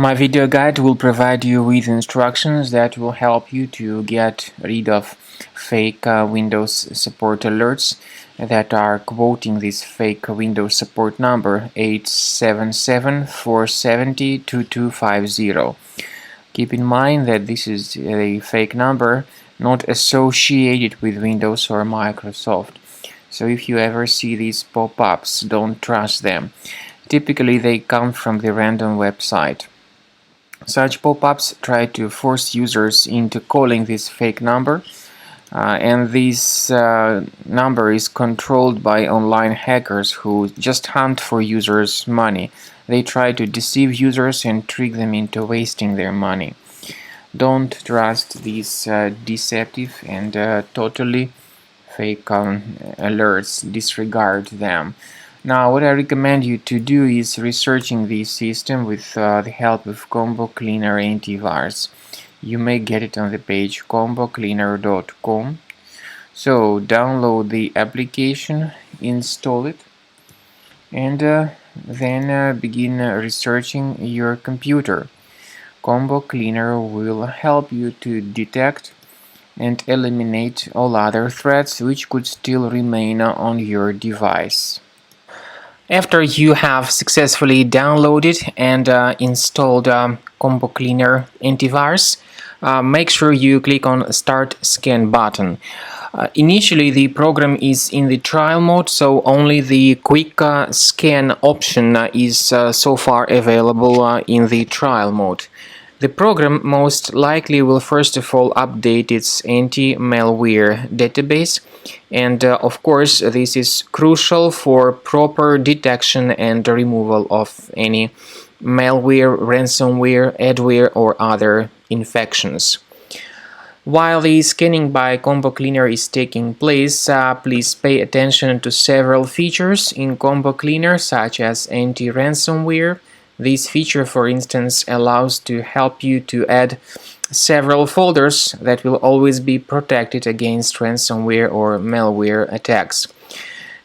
My video guide will provide you with instructions that will help you to get rid of fake Windows support alerts that are quoting this fake Windows support number 877-470-2250. Keep in mind that this is a fake number not associated with Windows or Microsoft. So if you ever see these pop-ups, don't trust them. Typically they come from the random website. Such pop-ups try to force users into calling this fake number, and this number is controlled by online hackers who just hunt for users' money. They try to deceive users and trick them into wasting their money. Don't trust these deceptive and totally fake alerts. Disregard them. Now, what I recommend you to do is researching this system with the help of Combo Cleaner Antivirus. You may get it on the page combocleaner.com. So download the application, install it, and then begin researching your computer. Combo Cleaner will help you to detect and eliminate all other threats which could still remain on your device. After you have successfully downloaded and installed Combo Cleaner Antivirus, make sure you click on Start Scan button. Initially the program is in the trial mode, so only the quick scan option is so far available in the trial mode. The program most likely will first of all update its anti-malware database, and of course this is crucial for proper detection and removal of any malware, ransomware, adware or other infections. While the scanning by Combo Cleaner is taking place, please pay attention to several features in Combo Cleaner, such as anti-ransomware. This feature, for instance, allows to help you to add several folders that will always be protected against ransomware or malware attacks.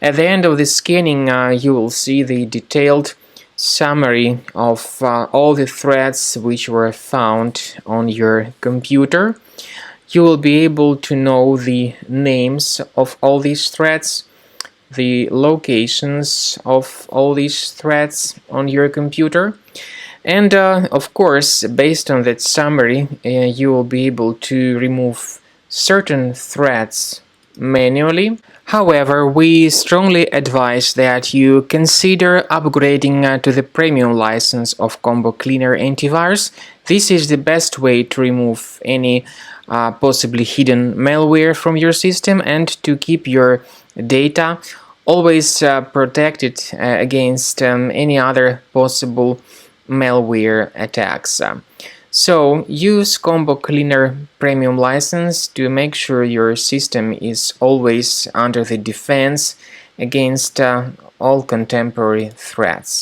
At the end of the scanning, you will see the detailed summary of all the threats which were found on your computer. You will be able to know the names of all these threats, the locations of all these threats on your computer, and of course, based on that summary, you will be able to remove certain threats manually. However, we strongly advise that you consider upgrading to the premium license of Combo Cleaner Antivirus. This is the best way to remove any possibly hidden malware from your system and to keep your data always protected against any other possible malware attacks. So use Combo Cleaner Premium license to make sure your system is always under the defense against all contemporary threats.